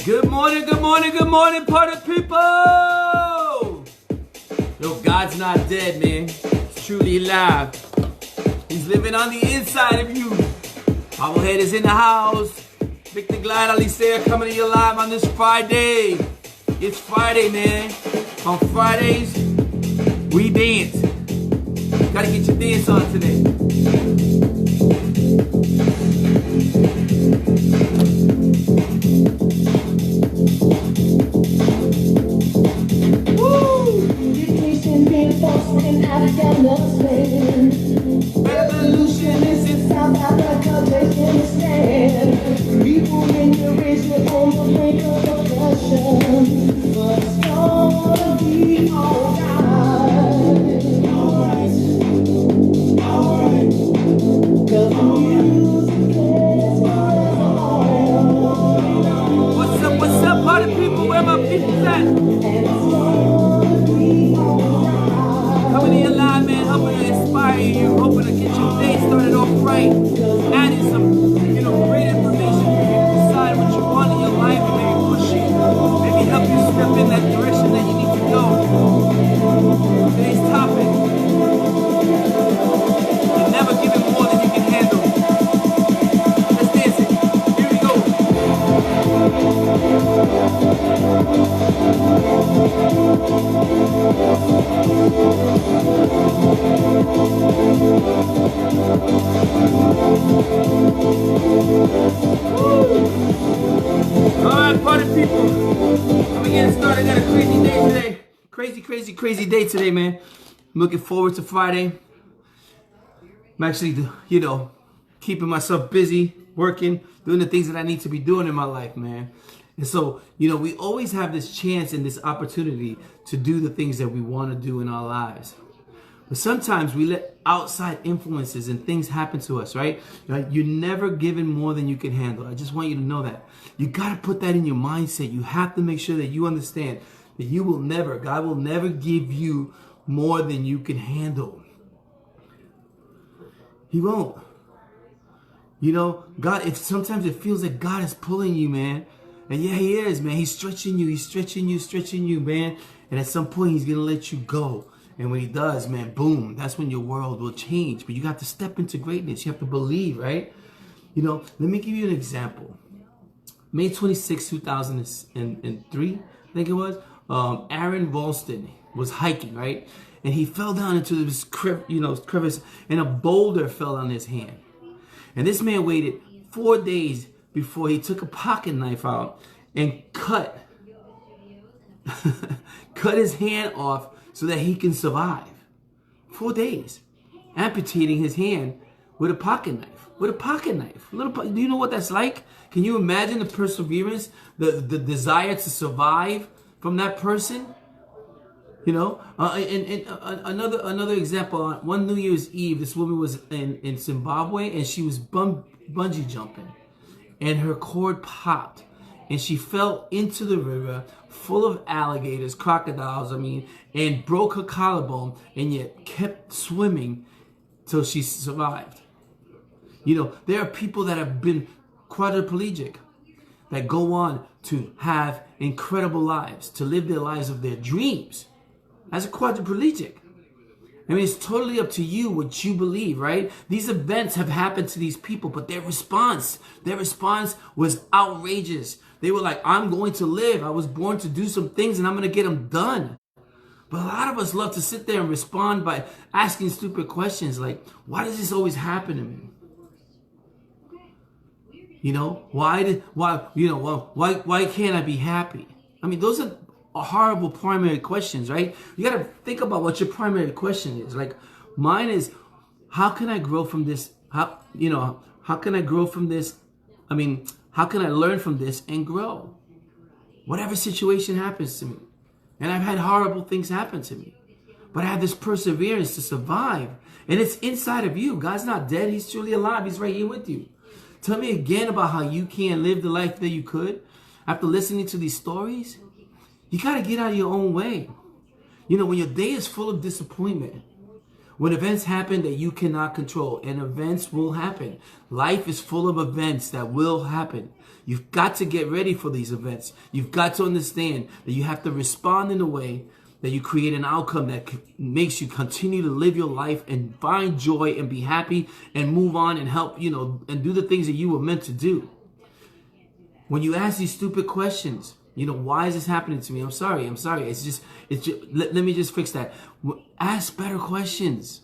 Good morning, good morning, good morning, party people! Yo, God's not dead, man. He's truly alive. He's living on the inside of you. Bobblehead is in the house. Victor Glide, Alicia coming to you live on this Friday. It's Friday, man. On Fridays, we dance. Gotta get your dance on today. Revolution is in South Africa, taking a stand. People in the race with on the brink of oppression. But it's gonna be alright. Alright. Cause the music is forever. What's up, party people? Where my people at? And it's gonna be alright. Coming to your live, man, hoping to inspire you, hoping to get your day started off right. Adding some, great information for you to decide what you want in your life and maybe push you. Maybe help you step in that direction that you need to go. Today's topic: you're never giving more than you can handle. Let's dance it. Here we go. Alright, party people. Let me get it started. I got a crazy day today. Crazy day today, man. I'm looking forward to Friday. I'm actually, keeping myself busy, working, doing the things that I need to be doing in my life, man. And so, we always have this chance and this opportunity to do the things that we want to do in our lives. But sometimes we let outside influences and things happen to us, right? You're never given more than you can handle. I just want you to know that. You got to put that in your mindset. You have to make sure that you understand that God will never give you more than you can handle. He won't. God, if sometimes it feels like God is pulling you, man. And yeah, he is, man. He's stretching you, man. And at some point, he's going to let you go. And when he does, man, boom, that's when your world will change. But you got to step into greatness. You have to believe, right? Let me give you an example. May 26, 2003, I think it was. Aaron Ralston was hiking, right? And he fell down into this crevice, and a boulder fell on his hand. And this man waited 4 days before he took a pocket knife out and cut his hand off so that he can survive. 4 days. Amputating his hand with a pocket knife. Do you know what that's like? Can you imagine the perseverance, the desire to survive from that person? Another example, on one New Year's Eve, this woman was in Zimbabwe, and she was bungee jumping, and her cord popped, and she fell into the river full of alligators, crocodiles, and broke her collarbone, and yet kept swimming till she survived. There are people that have been quadriplegic that go on to have incredible lives, to live their lives of their dreams as a quadriplegic. It's totally up to you what you believe, right? These events have happened to these people, but their response was outrageous. They were like, I'm going to live. I was born to do some things and I'm going to get them done. But a lot of us love to sit there and respond by asking stupid questions like, why does this always happen to me? Why can't I be happy? Those are horrible primary questions, right? You got to think about what your primary question is. Like mine is, how can I grow from this? How can I grow from this? How can I learn from this and grow? Whatever situation happens to me. And I've had horrible things happen to me. But I have this perseverance to survive. And it's inside of you. God's not dead. He's truly alive. He's right here with you. Tell me again about how you can't live the life that you could after listening to these stories. You got to get out of your own way. When your day is full of disappointment, When events happen that you cannot control, and events will happen. Life is full of events that will happen. You've got to get ready for these events. You've got to understand that you have to respond in a way that you create an outcome that makes you continue to live your life and find joy and be happy and move on and help, and do the things that you were meant to do. When you ask these stupid questions, why is this happening to me? I'm sorry. It's just let me just fix that. Ask better questions.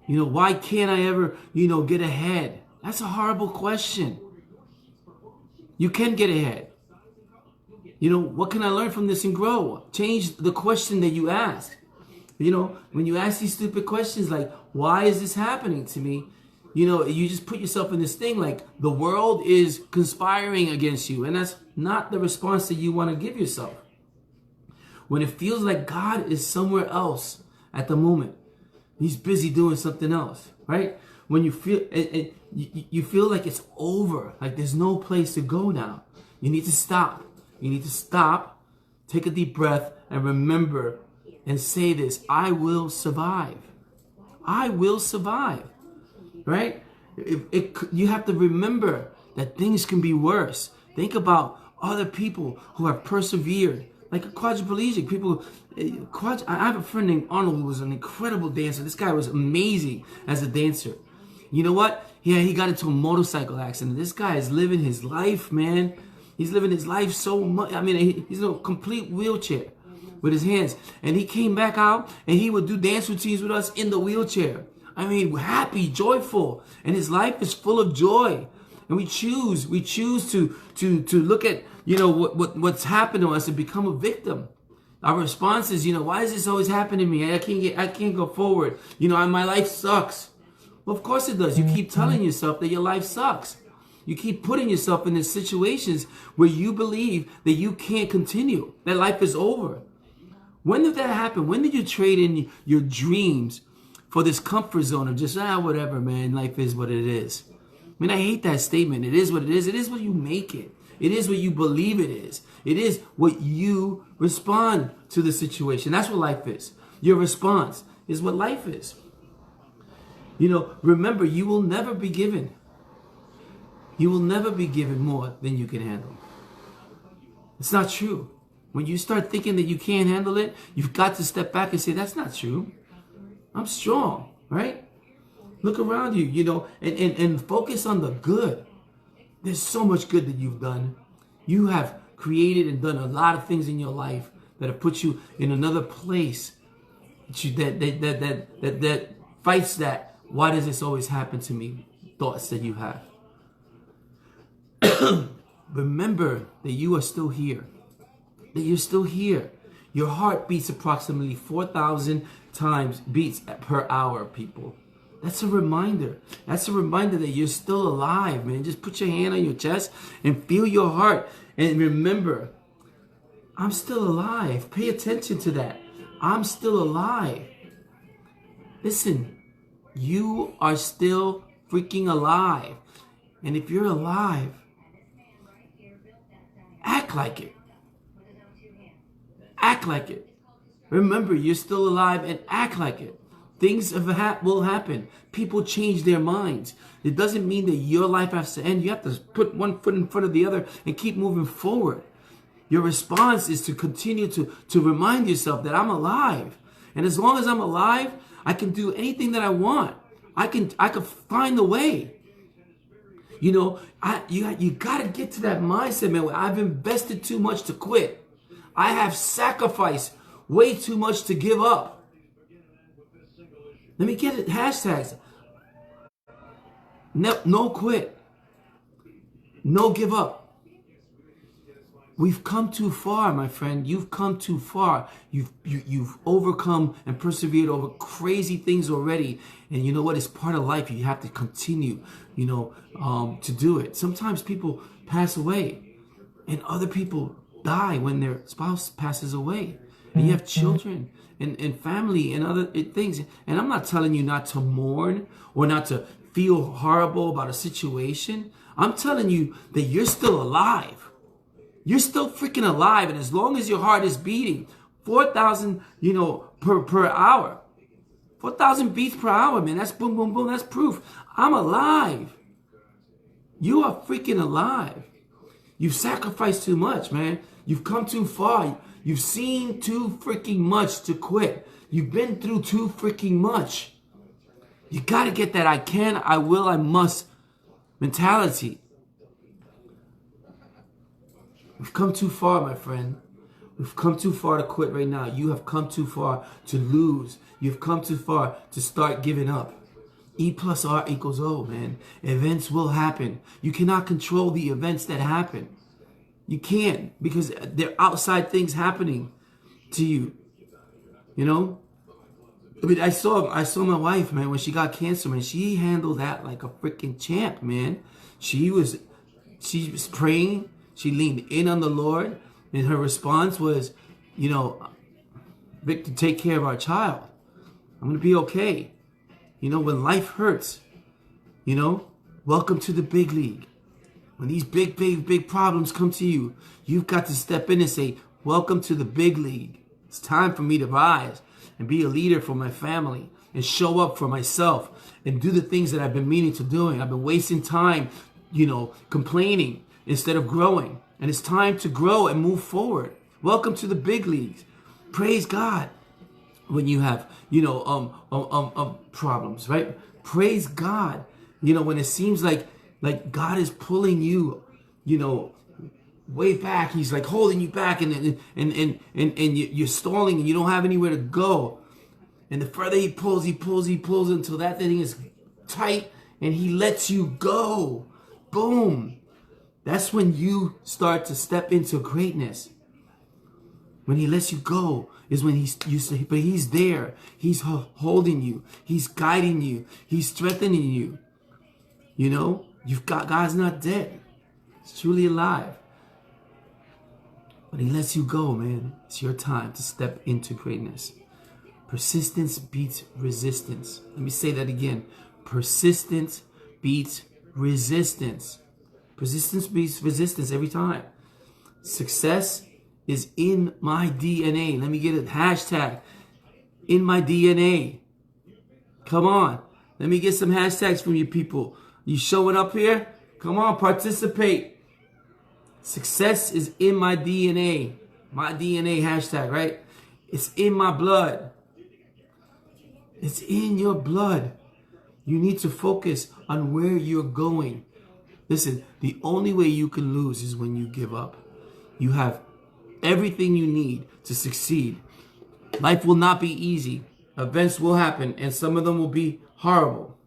Why can't I ever, get ahead? That's a horrible question. You can get ahead. What can I learn from this and grow? Change the question that you ask. When you ask these stupid questions like, why is this happening to me? You just put yourself in this thing like the world is conspiring against you. And that's not the response that you want to give yourself. When it feels like God is somewhere else at the moment, he's busy doing something else, right? When you feel you feel like it's over, like there's no place to go now. You need to stop. You need to stop, take a deep breath, and remember and say this: I will survive. I will survive. Right? You have to remember that things can be worse. Think about other people who have persevered, like a quadriplegic people. I have a friend named Arnold who was an incredible dancer. This guy was amazing as a dancer. You know what? Yeah, he got into a motorcycle accident. This guy is living his life, man. He's living his life so much. I mean, he's in a complete wheelchair with his hands. And he came back out and he would do dance routines with us in the wheelchair. I mean, happy, joyful, and his life is full of joy. And we choose to look at, what's happened to us and become a victim. Our response is, why is this always happening to me? I can't go forward. My life sucks. Well, of course it does. You keep telling yourself that your life sucks. You keep putting yourself in these situations where you believe that you can't continue, that life is over. When did that happen? When did you trade in your dreams for this comfort zone of just, whatever, man, life is what it is? I mean, I hate that statement. It is what it is. It is what you make it. It is what you believe it is. It is what you respond to the situation. That's what life is. Your response is what life is. Remember, you will never be given. You will never be given more than you can handle. It's not true. When you start thinking that you can't handle it, you've got to step back and say, that's not true. I'm strong, right? Look around you, and focus on the good. There's so much good that you've done. You have created and done a lot of things in your life that have put you in another place that fights that, why does this always happen to me, thoughts that you have. Remember that you are still here. That you're still here. Your heart beats approximately 4,000 times beats per hour, people. That's a reminder. That's a reminder that you're still alive, man. Just put your hand on your chest and feel your heart. And remember, I'm still alive. Pay attention to that. I'm still alive. Listen, you are still freaking alive. And if you're alive, act like it. Act like it. Remember, you're still alive and act like it. Things will happen. People change their minds. It doesn't mean that your life has to end. You have to put one foot in front of the other and keep moving forward. Your response is to continue to remind yourself that I'm alive. And as long as I'm alive, I can do anything that I want. I can find a way. You got to get to that mindset, man, where I've invested too much to quit. I have sacrificed way too much to give up. Let me get it. Hashtags. No quit. No give up. We've come too far, my friend. You've come too far. You've overcome and persevered over crazy things already. And you know what? It's part of life. You have to continue, to do it. Sometimes people pass away and other people die when their spouse passes away. And you have children and family and other things. And I'm not telling you not to mourn or not to feel horrible about a situation. I'm telling you that you're still alive. You're still freaking alive. And as long as your heart is beating 4,000, per hour, 4,000 beats per hour, man. That's boom, boom, boom. That's proof. I'm alive. You are freaking alive. You've sacrificed too much, man. You've come too far. You've seen too freaking much to quit. You've been through too freaking much. You got to get that I can, I will, I must mentality. We've come too far, my friend. We've come too far to quit right now. You have come too far to lose. You've come too far to start giving up. E plus R equals O, man. Events will happen. You cannot control the events that happen. You can't, because they're outside things happening to you. You know? I mean, I saw my wife, man, when she got cancer, man. She handled that like a freaking champ, man. She was praying. She leaned in on the Lord. And her response was, you know, Victor, take care of our child. I'm going to be okay. You know, when life hurts, you know, welcome to the big league. When these big problems come to you, you've got to step in and say, welcome to the big league. It's time for me to rise and be a leader for my family and show up for myself and do the things that I've been meaning to doing. I've been wasting time, you know, complaining instead of growing. And it's time to grow and move forward. Welcome to the big leagues. Praise God when you have, you know, problems, right? Praise God, you know, when it seems like God is pulling you, you know, way back. He's like holding you back, and you're stalling, and you don't have anywhere to go. And the further he pulls until that thing is tight, and he lets you go. Boom. That's when you start to step into greatness. When he lets you go is when but he's there. He's holding you. He's guiding you. He's strengthening you. You know, God's not dead. He's truly alive. But he lets you go, man. It's your time to step into greatness. Persistence beats resistance. Let me say that again. Persistence beats resistance. Persistence beats resistance every time. Success is in my DNA. Let me get a hashtag. In my DNA. Come on. Let me get some hashtags from you people. You showing up here? Come on, participate. Success is in my DNA. My DNA hashtag, right? It's in my blood. It's in your blood. You need to focus on where you're going. Listen, the only way you can lose is when you give up. You have everything you need to succeed. Life will not be easy. Events will happen, and some of them will be horrible.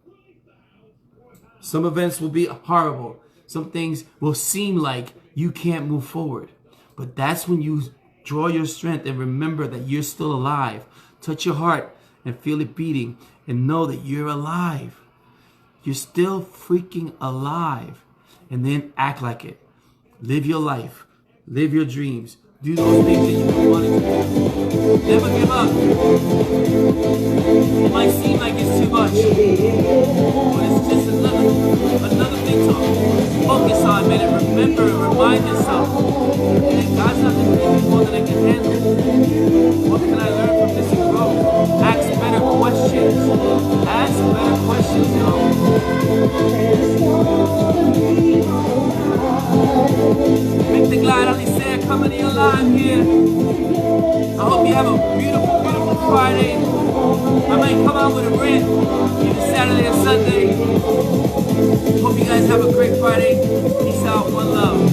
Some events will be horrible. Some things will seem like you can't move forward. But that's when you draw your strength and remember that you're still alive. Touch your heart and feel it beating and know that you're alive. You're still freaking alive. And then act like it. Live your life. Live your dreams. Do those things that you've been wanting to do. Never give up. It might seem like it's too much, but it's just another thing to focus on, man, and remember and remind yourself that God's not going to give me more than I can handle. What can I learn from this and grow? Ask better questions. Ask better questions, Make the glide on the sand coming to your live here. I hope you have a beautiful, beautiful Friday. I might come out with a rant either Saturday or Sunday. Hope you guys have a great Friday. Peace out. One love.